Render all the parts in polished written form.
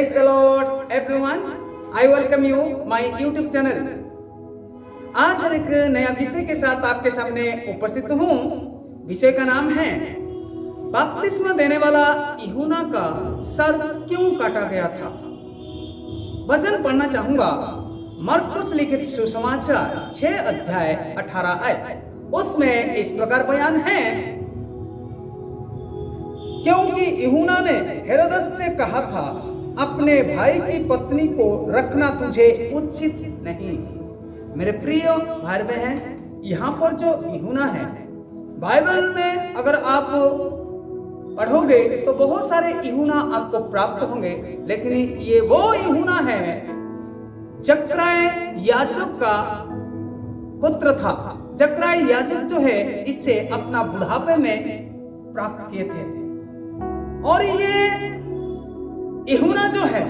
Praise the Lord, everyone. I welcome you my YouTube channel. आज एक नया विषय के साथ आपके सामने उपस्थित हूँ। विषय का नाम है बपतिस्मा देने वाला यूहन्ना का सर क्यों काटा गया था। वचन पढ़ना चाहूंगा। मरकुस लिखित सुसमाचार 6 अध्याय 18 आयत। उसमें इस प्रकार बयान है, क्योंकि यूहन्ना ने हेरोदेस से कहा था, अपने भाई की पत्नी को रखना तुझे उचित नहीं। मेरे प्रिय भाई बहन, यहाँ पर जो यूहन्ना है, बाइबल में अगर आप पढ़ोगे तो बहुत सारे यूहन्ना आपको प्राप्त होंगे, लेकिन ये वो यूहन्ना है जकराय याजक का पुत्र था। जकराय याजक जो है, इससे अपना बुढ़ापे में प्राप्त किए थे। और ये यूहन्ना जो है,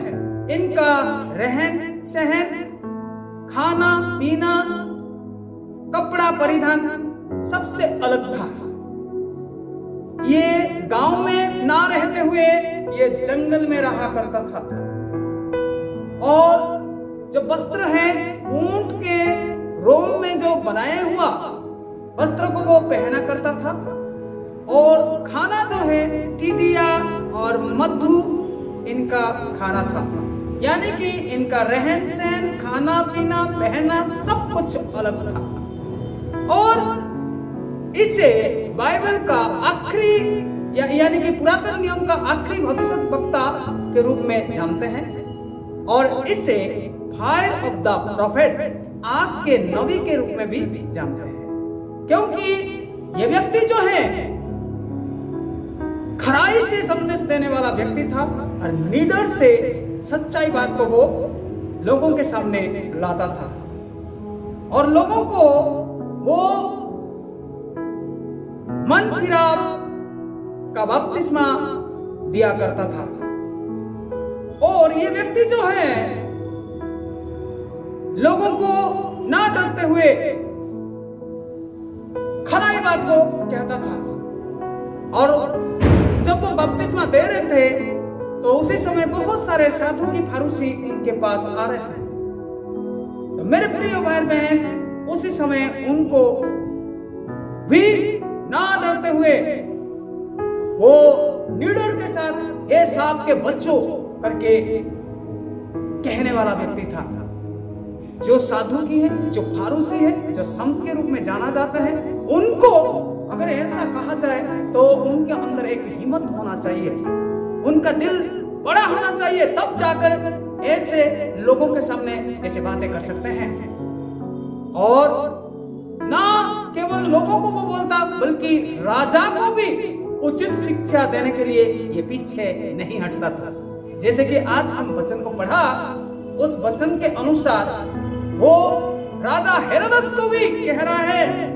इनका रहन सहन, खाना पीना, कपड़ा परिधान सबसे अलग था। ये गांव में ना रहते हुए ये जंगल में रहा करता था। और जो वस्त्र है, ऊंट के रोम में जो बनाया हुआ वस्त्र को वो पहना करता था। और खाना जो है, टिडिया और मधु इनका खाना था। यानी कि इनका रहन सहन, खाना पीना, पहना सब कुछ अलग था। और इसे बाइबल का आखिरी यानी कि पुरातन नियम का आखिरी भविष्यद्वक्ता के रूप में जानते हैं। और इसे फायर ऑफ द प्रॉफेट, आग के नबी के रूप में भी जानते हैं। क्योंकि ये व्यक्ति जो है, खराई से संदेश देने वाला व्यक्ति था और निडर से सच्चाई बात को वो लोगों के सामने लाता था और लोगों को वो मन फिराव का बपतिस्मा दिया करता था। और ये व्यक्ति जो है, लोगों को ना डरते हुए खराई बात को कहता था। और जब वो बपतिस्मा दे रहे थे तो उसी समय बहुत सारे साधु की फारूसी उनके पास आ रहे थे। तो मेरे प्रिय भाई बहन, उसी समय उनको भी ना डरते हुए वो निडर के साथ हे सांप के बच्चों करके कहने वाला व्यक्ति था। जो साधु की है, जो फारूसी है, जो संत के रूप में जाना जाता है, उनको अगर ऐसा कहा जाए तो उनके अंदर एक हिम्मत होना चाहिए, उनका दिल बड़ा होना चाहिए, तब जाकर ऐसे लोगों के सामने ऐसे बातें कर सकते हैं। और ना केवल लोगों को वो बोलता, बल्कि राजा को भी उचित शिक्षा देने के लिए ये पीछे नहीं हटता था। जैसे कि आज हम वचन को पढ़ा, उस वचन के अनुसार वो राजा हेरोदेस को भी कह रहा है,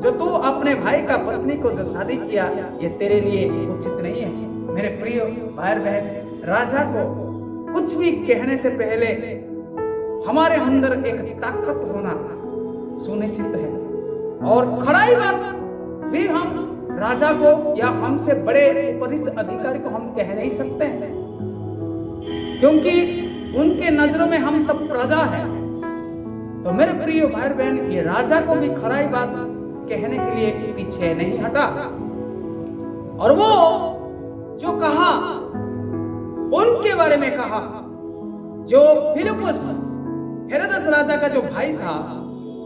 जो तू अपने भाई का पत्नी को जो शादी किया, ये तेरे लिए उचित नहीं है। मेरे प्रिय भाई बहन, राजा को कुछ भी कहने से पहले हमारे अंदर एक ताकत होना सुनिश्चित है। और खराई बात भी हम राजा को या हमसे बड़े उपरिस्थ अधिकारी को हम कह नहीं सकते हैं, क्योंकि उनके नजरों में हम सब प्रजा हैं। तो मेरे प्रिय भाई बहन, ये राजा को भी खराई बात कहने के लिए पीछे नहीं हटा। और वो जो कहा, उनके बारे में कहा, जो फिलिपुस हेरोदेस राजा का जो भाई था,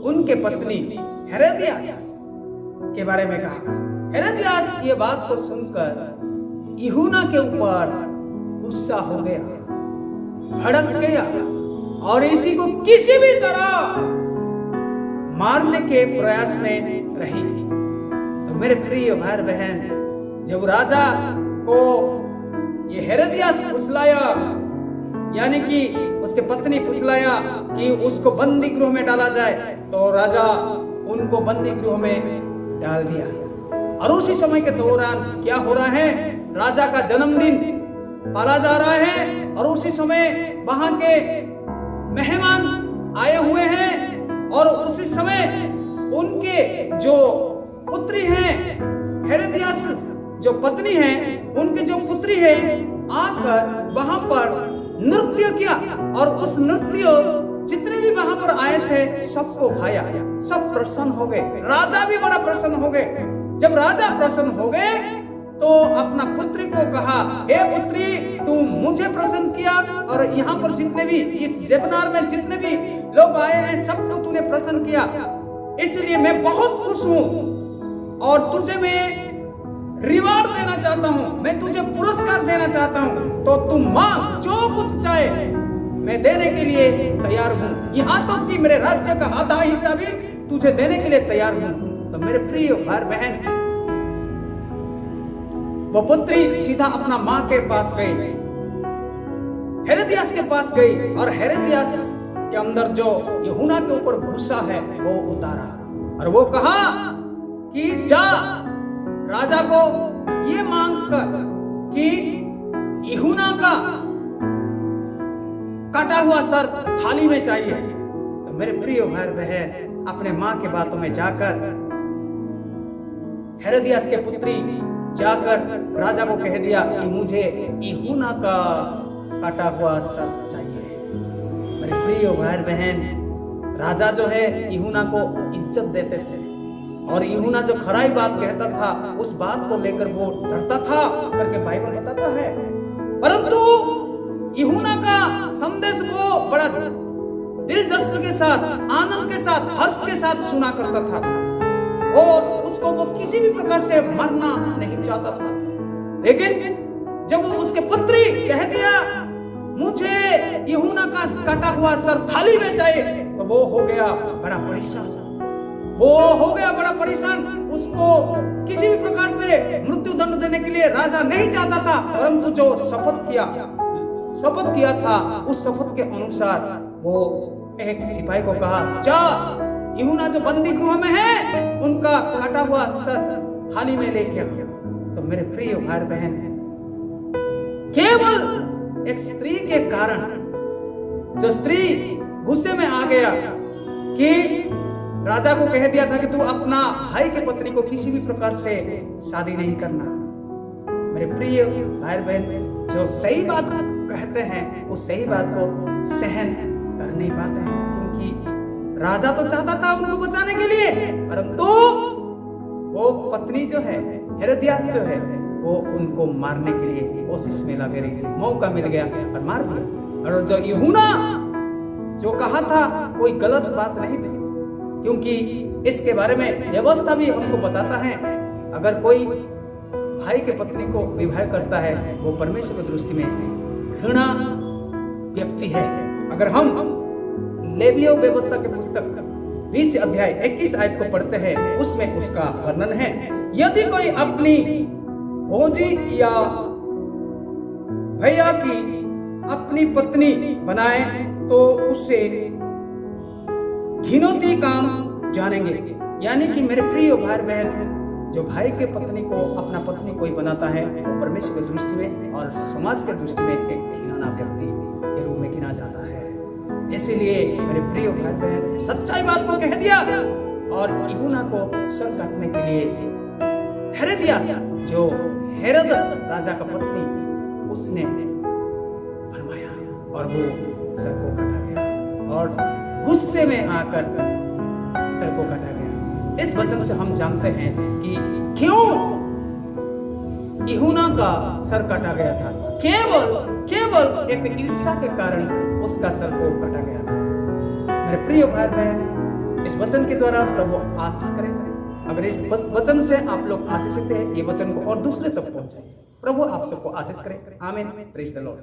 उनके पत्नी हेरोदियास के बारे में कहा। हेरोदियास ये बात को सुनकर यूहन्ना के ऊपर गुस्सा हो गया, भड़क गया और इसी को किसी भी तरह मारने के प्रयास में रही। तो मेरे प्रिय भाई बहन, जब राजा को ये हेरोदियास फुसलाया, यानी कि उसके पत्नी फुसलाया कि उसको बंदी गृह में डाला जाए, तो राजा उनको बंदी गृह में डाल दिया। और उसी समय के दौरान क्या हो रहा है, राजा का जन्मदिन पाला जा रहा है और उसी समय वहां के मेहमान आए हुए हैं। और उसी समय उनके जो पुत्री हैं, हेरोदियास जो पत्नी है, उनकी जो पुत्री है, आकर वहां पर नृत्य किया और उस नृत्य जितने भी वहां पर आए थे सबको भाया, सब प्रसन्न हो गए। राजा भी बड़ा प्रसन्न हो गए। जब राजा प्रसन्न हो गए तो अपना पुत्री को कहा, हे पुत्री, तू मुझे प्रसन्न किया और यहाँ पर जितने भी इस जेबनार में जितने भी लोग आए हैं सबको तूने प्रसन्न किया, इसलिए मैं बहुत खुश हूँ और तुझे मैं रिवार्ड देना चाहता हूँ, मैं तुझे पुरस्कार देना चाहता हूँ। तो तू मांग, जो कुछ चाहे मैं देने के लिए तैयार हूँ, यहाँ तक कि मेरे राज्य का आधा हिस्सा भी तुझे देने के लिए तैयार हूँ। तो मेरे प्रिय भाई बहन, वो पुत्री सीधा अपना माँ के पास गई, हेरोदियास के पास गई और हेरोदियास के अंदर जो यूहन्ना के ऊपर गुस्सा है वो उतारा और वो कहा कि जा राजा को ये मांग कर कि यूहन्ना का काटा हुआ सर थाली में चाहिए। तो मेरे प्रिय भाई बहन, अपने माँ के बातों में जाकर हेरोदियास के पुत्री जाकर राजा को कह दिया कि मुझे यूहन्ना का काटा हुआ सर चाहिए। मेरे प्रिय भाई बहन, राजा जो है यूहन्ना को इज्जत देते थे और यूहन्ना जो खराई बात कहता था उस बात को लेकर वो डरता था करके बाइबल बताता है। परंतु यूहन्ना का संदेश वो बड़ा दिलचस्पी के साथ, आनंद के साथ, हर्ष के साथ सुना करता था और उसको वो किसी भी प्रकार से मरना नहीं चाहता था। लेकिन जब वो उसके पुत्री कह दिया मुझे यूहन्ना का काटा हुआ सर थाली में चाहिए, तो वो हो गया बड़ा परेशान। उसको किसी भी प्रकार से मृत्यु दंड देने के लिए राजा नहीं चाहता था, परंतु जो शपथ किया था उस शपथ के अनुसार वो एक सिपाही को कहा, जा यूहन्ना जो बंदी गृह में है उनका काटा हुआ सर थाली में लेके आ। तो मेरे प्रिय भाई बहन, केवल एक स्त्री के कारण जो स्त्री गुस्से में आ गया कि राजा को कह दिया था कि तू अपना भाई के पत्नी को किसी भी प्रकार से शादी नहीं करना। मेरे प्रिय भाई बहन, जो सही बात कहते हैं उस सही बात को सहन कर नहीं पाते हैं, क्योंकि राजा तो चाहता था उनको बचाने के लिए, परंतु वो पत्नी जो है हेरोदियास जो है वो उनको मारने के लिए कोशिश में लगे रही थी। मौका मिल गया और मार दिया। और जो यूहन्ना जो कहा था कोई गलत बात नहीं थी, क्योंकि इसके बारे में व्यवस्था भी हमको बताता है, अगर कोई भाई के पत्नी को विवाह करता है वो परमेश्वर की दृष्टि में घृणा व्यक्ति है। अगर हम लेवियों व्यवस्था के पुस्तक 20 अध्याय 21 आयत को पढ़ते हैं, उसमें उसका वर्णन है, यदि कोई अपनी भोजी या भैया की अपनी पत्नी बनाए तो उसे घिनौती काम जानेंगे। यानी कि मेरे प्रिय भाई बहन, जो भाई के पत्नी को अपना पत्नी कोई बनाता है वो परमेश्वर की दृष्टि में और समाज के दृष्टि में एक घिनौना व्यक्ति के रूप में गिना जाता है। इसीलिए मेरे प्रिय भाई बहन, सच्चाई बात को कह दिया और यूहन्ना को सर काटने के लिए हेरोदियास जो हेरोदस राजा का पत्नी उसने फरमाया और वो सर को काटा गया और गुस्से में आकर सर को काटा गया। इस वचन से हम जानते हैं कि क्यों यूहन्ना का सर काटा गया था। केवल एक ईर्ष्या के कारण उसका सर को काटा गया था। मेरे प्रिय भाई बहन, इस वचन के द्वारा प्रभु आशीष करें। अगर इस वचन से आप लोग आशीषित हैं, ये वचन को और दूसरे तक पहुंचाइए। प्रभु आप सबको आशीष करें। आमीन। Praise the Lord.